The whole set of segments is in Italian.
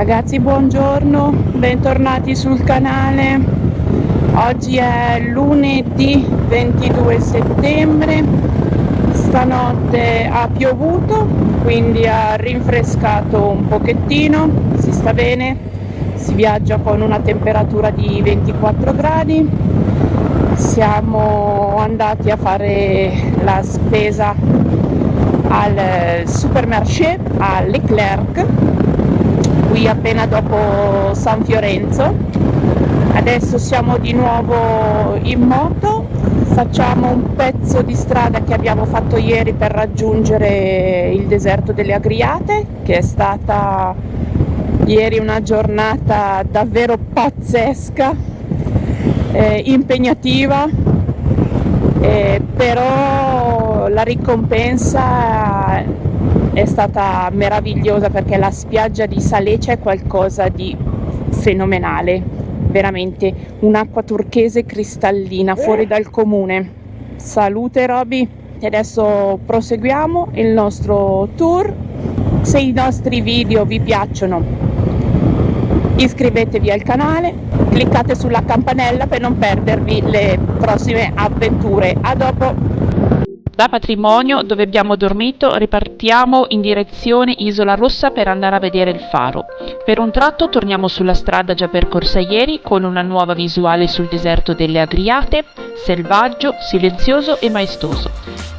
Ragazzi, buongiorno, bentornati sul canale. Oggi è lunedì 22 settembre. Stanotte ha piovuto, quindi ha rinfrescato un pochettino, si sta bene, si viaggia con una temperatura di 24 gradi. Siamo andati a fare la spesa al supermarché a Leclerc, qui appena dopo San Fiorenzo. Adesso siamo di nuovo in moto, facciamo un pezzo di strada che abbiamo fatto ieri per raggiungere il deserto delle Agriate, che è stata ieri una giornata davvero pazzesca, impegnativa, però la ricompensa è stata meravigliosa, perché la spiaggia di Saleccia è qualcosa di fenomenale, veramente un'acqua turchese cristallina fuori dal comune. Salute Roby, e adesso proseguiamo il nostro tour. Se i nostri video vi piacciono, iscrivetevi al canale, cliccate sulla campanella per non perdervi le prossime avventure. A dopo! Da Patrimonio, dove abbiamo dormito, ripartiamo in direzione Isola Rossa per andare a vedere il faro. Per un tratto torniamo sulla strada già percorsa ieri, con una nuova visuale sul deserto delle Agriate, selvaggio, silenzioso e maestoso.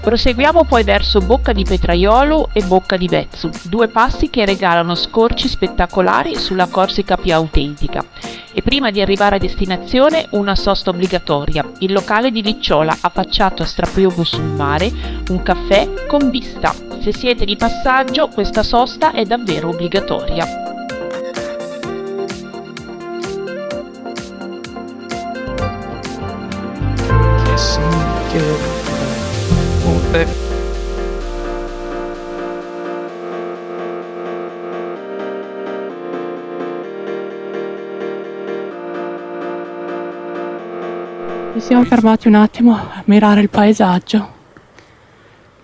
Proseguiamo poi verso Bocca di Petraiolo e Bocca di Vezzu, due passi che regalano scorci spettacolari sulla Corsica più autentica. E prima di arrivare a destinazione una sosta obbligatoria, il locale di Licciola, affacciato a strapiombo sul mare, un caffè con vista. Se siete di passaggio, questa sosta è davvero obbligatoria. Ci siamo fermati un attimo a mirare il paesaggio,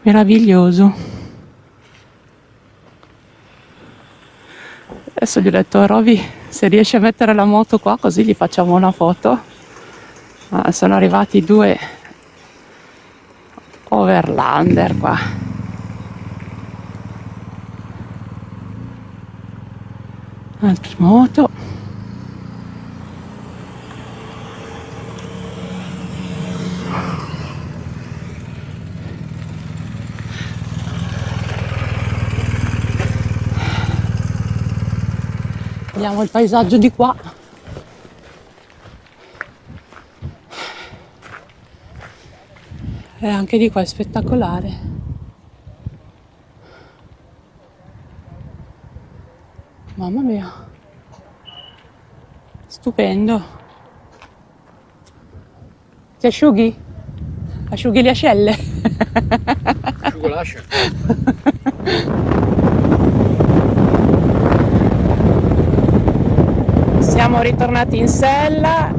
meraviglioso. Adesso gli ho detto a Roby se riesce a mettere la moto qua, così gli facciamo una foto. Sono arrivati due overlander qua. Altre moto. Vediamo il paesaggio di qua. E anche di qua è spettacolare. Mamma mia. Stupendo. Ti asciughi? Asciughi le ascelle? Asciugo l'ascia. Siamo ritornati in sella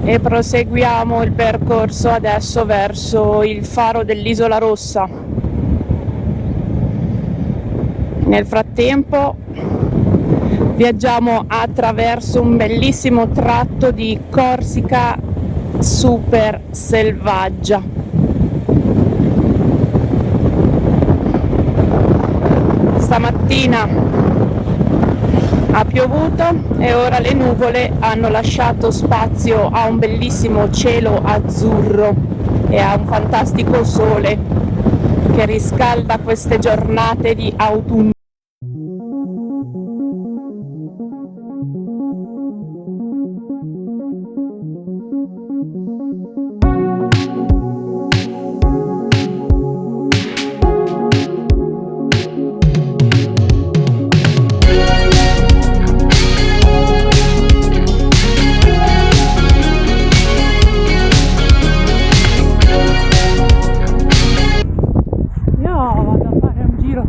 e proseguiamo il percorso adesso verso il faro dell'Isola Rossa. Nel frattempo viaggiamo attraverso un bellissimo tratto di Corsica super selvaggia. Stamattina ha piovuto e ora le nuvole hanno lasciato spazio a un bellissimo cielo azzurro e a un fantastico sole che riscalda queste giornate di autunno. Vado a fare un giro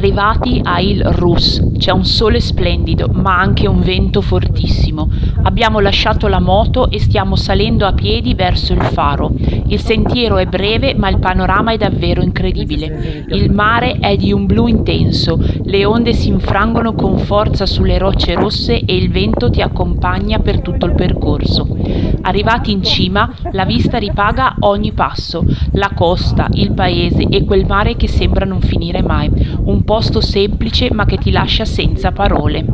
Arrivati a Il Rus, c'è un sole splendido, ma anche un vento fortissimo. Abbiamo lasciato la moto e stiamo salendo a piedi verso il faro. Il sentiero è breve, ma il panorama è davvero incredibile. Il mare è di un blu intenso, le onde si infrangono con forza sulle rocce rosse e il vento ti accompagna per tutto il percorso. Arrivati in cima, la vista ripaga ogni passo, la costa, il paese e quel mare che sembra non finire mai. Un posto semplice ma che ti lascia senza parole.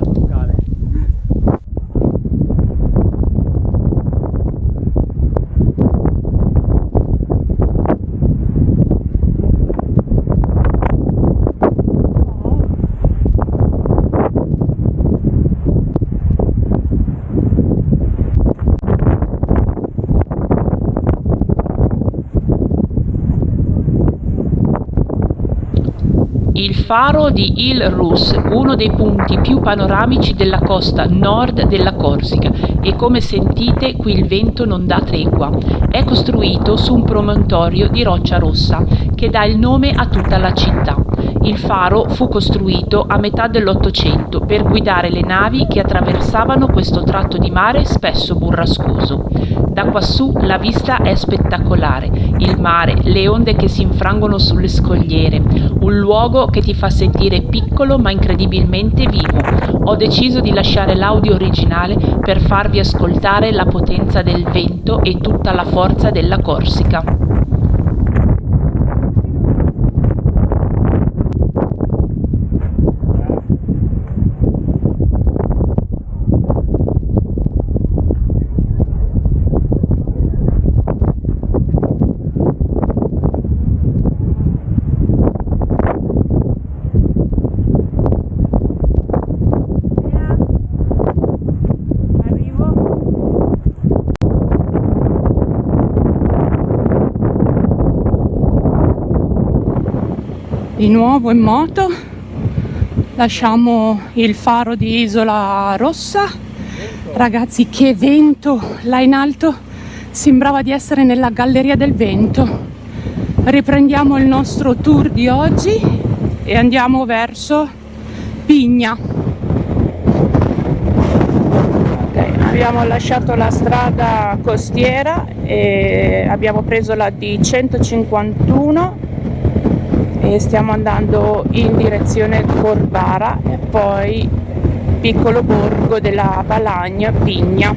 Il faro di Il Rus, uno dei punti più panoramici della costa nord della Corsica, e come sentite qui il vento non dà tregua. È costruito su un promontorio di roccia rossa che dà il nome a tutta la città. Il faro fu costruito a metà dell'Ottocento per guidare le navi che attraversavano questo tratto di mare spesso burrascoso. Da quassù la vista è spettacolare, il mare, le onde che si infrangono sulle scogliere, un luogo che ti fa sentire piccolo ma incredibilmente vivo. Ho deciso di lasciare l'audio originale per farvi ascoltare la potenza del vento e tutta la forza della Corsica. Di nuovo in moto, lasciamo il faro di Isola Rossa. Ragazzi, che vento là in alto, sembrava di essere nella galleria del vento. Riprendiamo il nostro tour di oggi e andiamo verso Pigna. Ok, abbiamo lasciato la strada costiera e abbiamo preso la D151 e stiamo andando in direzione Corvara e poi piccolo borgo della Balagna, Pigna.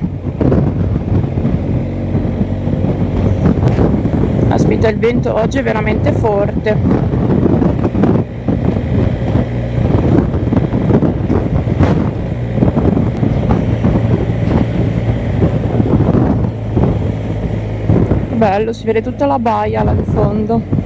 Aspetta, il vento oggi è veramente forte. Bello, si vede tutta la baia là in fondo.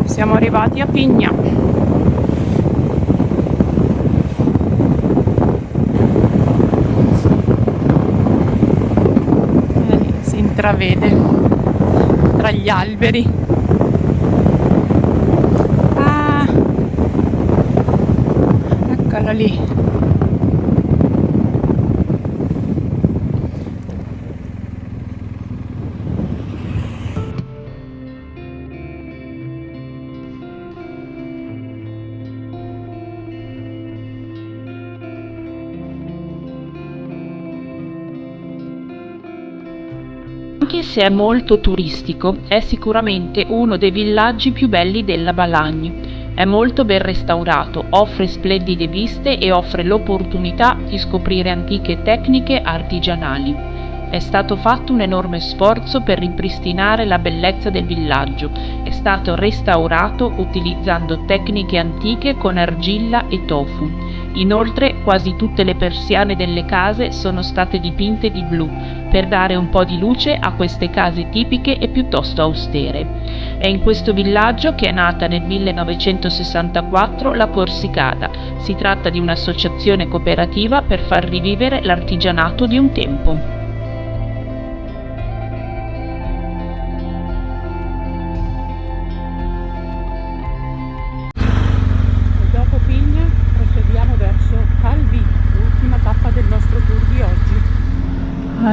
Siamo arrivati a Pigna. Si intravede tra gli alberi. Ah, eccola lì. Anche se è molto turistico, è sicuramente uno dei villaggi più belli della Balagna. È molto ben restaurato, offre splendide viste e offre l'opportunità di scoprire antiche tecniche artigianali. È stato fatto un enorme sforzo per ripristinare la bellezza del villaggio. È stato restaurato utilizzando tecniche antiche con argilla e tofu. Inoltre, quasi tutte le persiane delle case sono state dipinte di blu, per dare un po' di luce a queste case tipiche e piuttosto austere. È in questo villaggio che è nata nel 1964 la Corsicata. Si tratta di un'associazione cooperativa per far rivivere l'artigianato di un tempo. Dopo Pigna proseguiamo verso Calvi.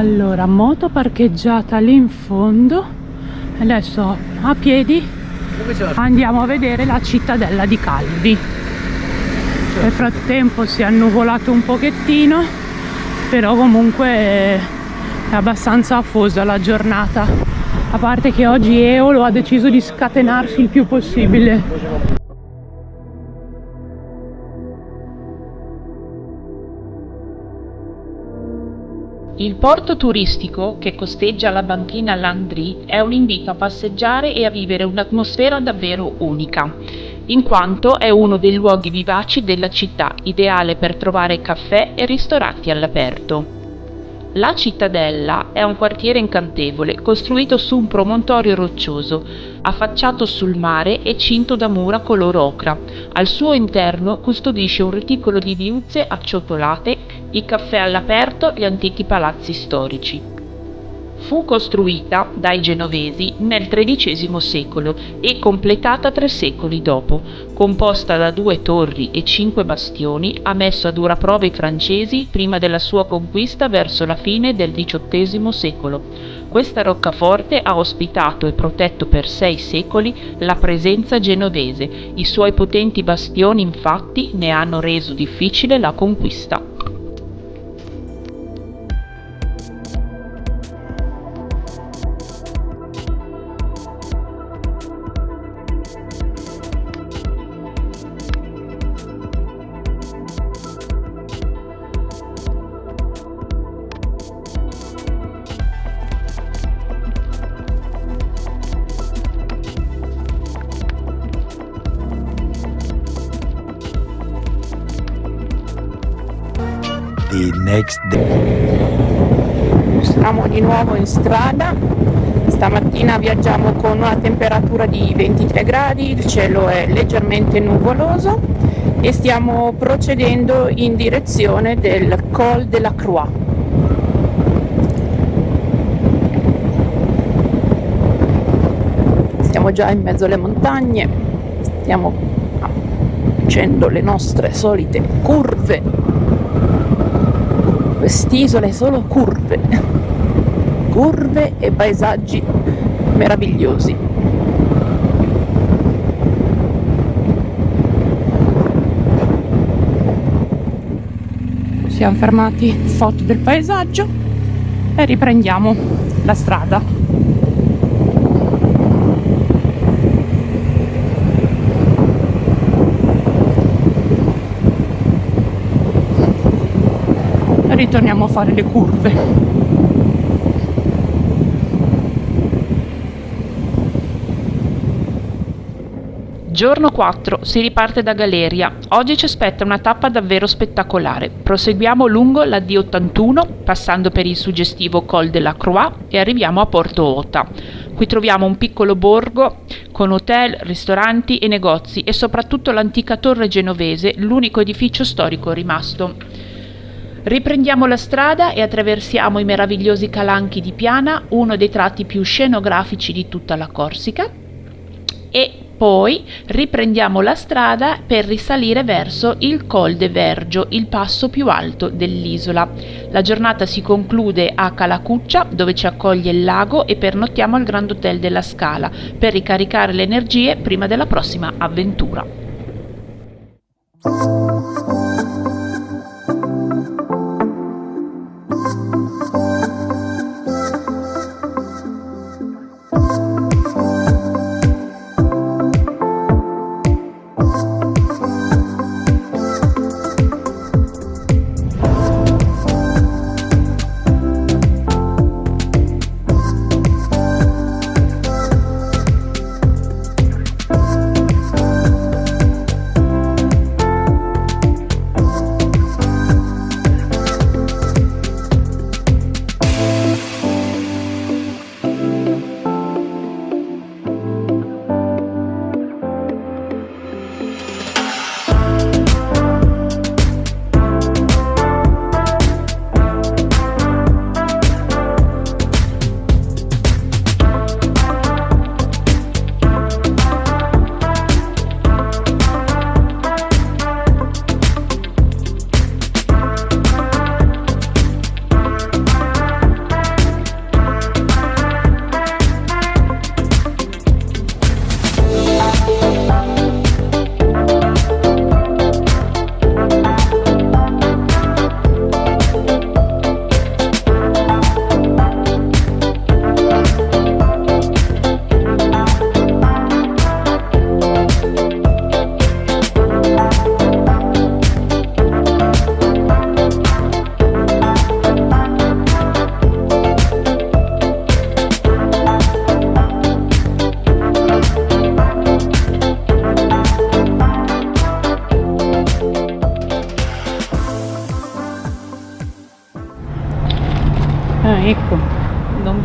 Allora, moto parcheggiata lì in fondo. Adesso a piedi andiamo a vedere la cittadella di Calvi. Nel frattempo si è annuvolato un pochettino, però comunque è abbastanza afosa la giornata, a parte che oggi Eolo ha deciso di scatenarsi il più possibile. Il porto turistico, che costeggia la banchina Landry, è un invito a passeggiare e a vivere un'atmosfera davvero unica, in quanto è uno dei luoghi vivaci della città, ideale per trovare caffè e ristoranti all'aperto. La cittadella è un quartiere incantevole, costruito su un promontorio roccioso, affacciato sul mare e cinto da mura color ocra. Al suo interno custodisce un reticolo di viuzze acciottolate, i caffè all'aperto, gli antichi palazzi storici. Fu costruita dai genovesi nel XIII secolo e completata 3 secoli dopo. Composta da 2 torri e 5 bastioni, ha messo a dura prova i francesi prima della sua conquista verso la fine del XVIII secolo. Questa roccaforte ha ospitato e protetto per 6 secoli la presenza genovese. I suoi potenti bastioni, infatti, ne hanno reso difficile la conquista. The next day. Siamo di nuovo in strada. Stamattina viaggiamo con una temperatura di 23 gradi, il cielo è leggermente nuvoloso e stiamo procedendo in direzione del Col de la Croix. Siamo già in mezzo alle montagne, stiamo facendo le nostre solite curve. Quest'isola è solo curve e paesaggi meravigliosi. Siamo fermati, foto del paesaggio e riprendiamo la strada. Ritorniamo a fare le curve. Giorno 4, si riparte da Galeria. Oggi ci aspetta una tappa davvero spettacolare. Proseguiamo lungo la D81, passando per il suggestivo Col de la Croix e arriviamo a Porto Ota. Qui troviamo un piccolo borgo con hotel, ristoranti e negozi e soprattutto l'antica torre genovese, l'unico edificio storico rimasto. Riprendiamo la strada e attraversiamo i meravigliosi calanchi di Piana, uno dei tratti più scenografici di tutta la Corsica, e poi riprendiamo la strada per risalire verso il Col de Vergio, il passo più alto dell'isola. La giornata si conclude a Calacuccia, dove ci accoglie il lago, e pernottiamo al Grand Hotel della Scala per ricaricare le energie prima della prossima avventura.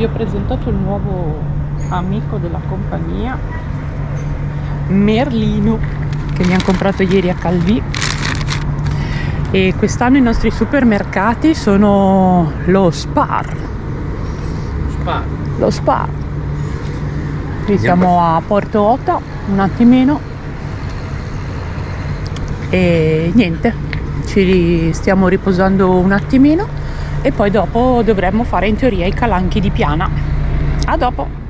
ho presentato il nuovo amico della compagnia, Merlino, che mi hanno comprato ieri a Calvi. E quest'anno i nostri supermercati sono lo Spar. Lo Spar. Qui siamo a Porto Ota un attimino e niente, ci stiamo riposando un attimino e poi dopo dovremmo fare in teoria i calanchi di Piana. A dopo!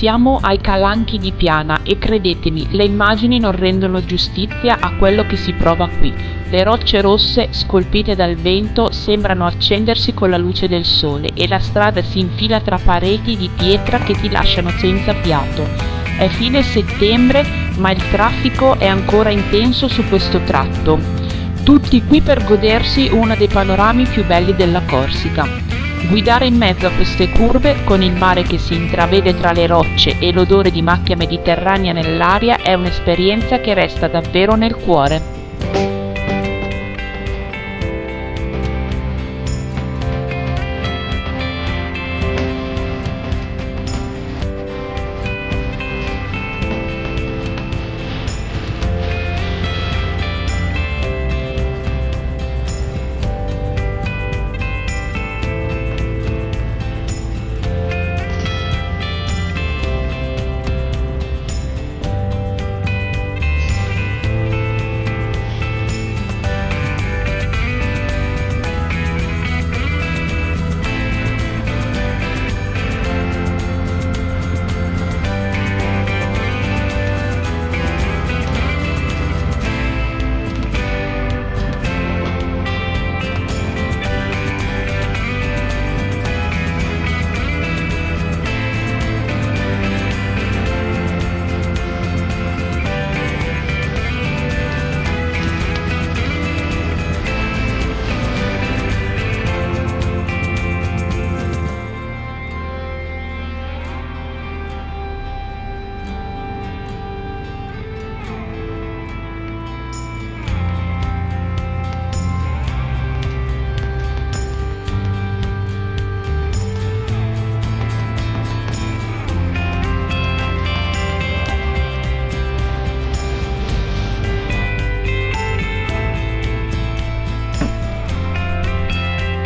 Siamo ai Calanchi di Piana e credetemi, le immagini non rendono giustizia a quello che si prova qui. Le rocce rosse, scolpite dal vento, sembrano accendersi con la luce del sole e la strada si infila tra pareti di pietra che ti lasciano senza fiato. È fine settembre, ma il traffico è ancora intenso su questo tratto. Tutti qui per godersi uno dei panorami più belli della Corsica. Guidare in mezzo a queste curve, con il mare che si intravede tra le rocce e l'odore di macchia mediterranea nell'aria, è un'esperienza che resta davvero nel cuore.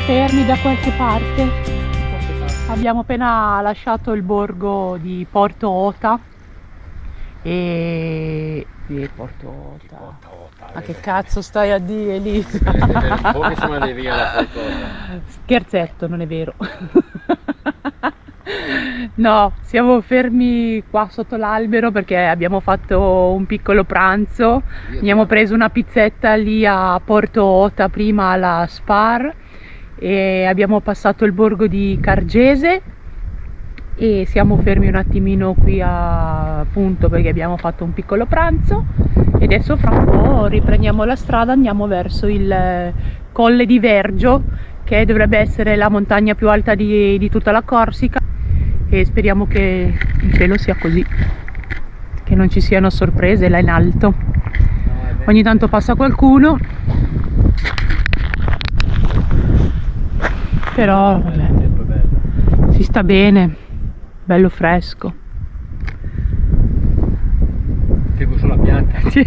Fermi da qualche parte. Abbiamo appena lasciato il borgo di Porto Ota e Porto Ota. Ma che cazzo stai a dire, Elisa? Un po' che siamo andati via da Porto Ota. Scherzetto, non è vero. No, siamo fermi qua sotto l'albero perché abbiamo fatto un piccolo pranzo. Abbiamo preso una pizzetta lì a Porto Ota, prima alla Spar, e abbiamo passato il borgo di Cargese e siamo fermi un attimino qui appunto perché abbiamo fatto un piccolo pranzo e adesso fra un po' riprendiamo la strada, andiamo verso il Colle di Vergio, che dovrebbe essere la montagna più alta di tutta la Corsica, e speriamo che il cielo sia così, che non ci siano sorprese là in alto. Ogni tanto passa qualcuno, però vabbè, si sta bene, bello fresco. Figo sulla pianta. Sì.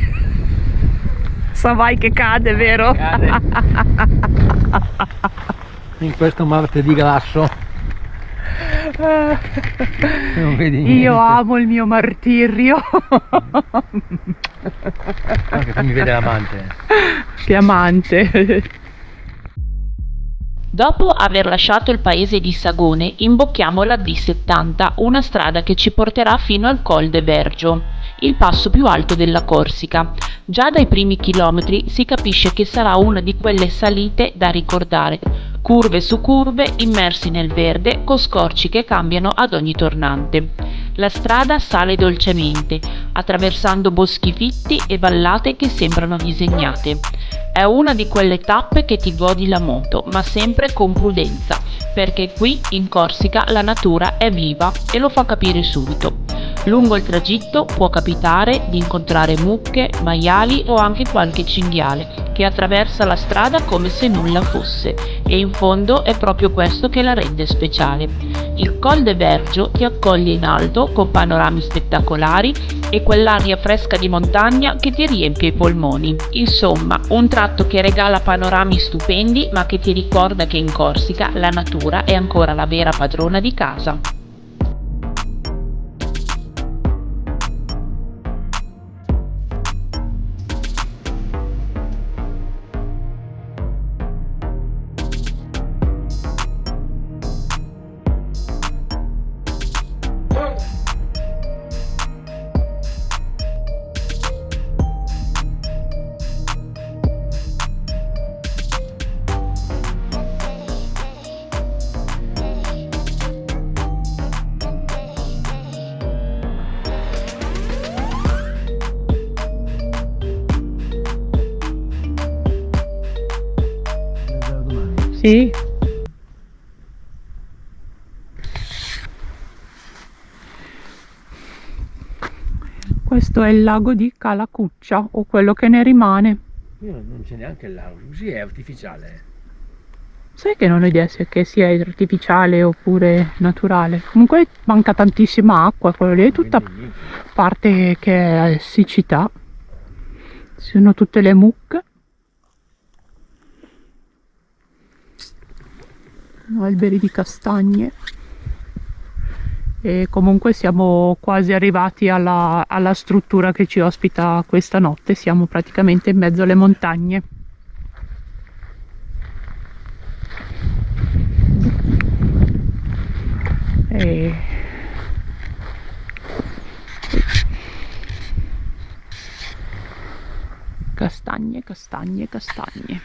Sa mai che cade, vero? Cade. In questo martedì grasso non vedi niente. Io amo il mio martirio. Anche qui mi vede l'amante. Che amante. Dopo aver lasciato il paese di Sagone, imbocchiamo la D70, una strada che ci porterà fino al Col de Vergio, il passo più alto della Corsica. Già dai primi chilometri si capisce che sarà una di quelle salite da ricordare, curve su curve, immersi nel verde, con scorci che cambiano ad ogni tornante. La strada sale dolcemente, attraversando boschi fitti e vallate che sembrano disegnate. È una di quelle tappe che ti godi la moto, ma sempre con prudenza, perché qui in Corsica la natura è viva e lo fa capire subito. Lungo il tragitto può capitare di incontrare mucche, maiali o anche qualche cinghiale che attraversa la strada come se nulla fosse, e in fondo è proprio questo che la rende speciale. Il Col de Vergio ti accoglie in alto con panorami spettacolari e quell'aria fresca di montagna che ti riempie i polmoni. Insomma, un tratto che regala panorami stupendi, ma che ti ricorda che in Corsica la natura è ancora la vera padrona di casa. Sì. Questo è il lago di Calacuccia, o quello che ne rimane. Non c'è neanche il lago, così è artificiale. Sai che non ho idea se che sia artificiale oppure naturale. Comunque manca tantissima acqua, quello lì è tutta parte che è siccità. Ci sono tutte le mucche. Alberi di castagne. E comunque siamo quasi arrivati alla struttura che ci ospita questa notte. Siamo praticamente in mezzo alle montagne. E castagne, castagne, castagne.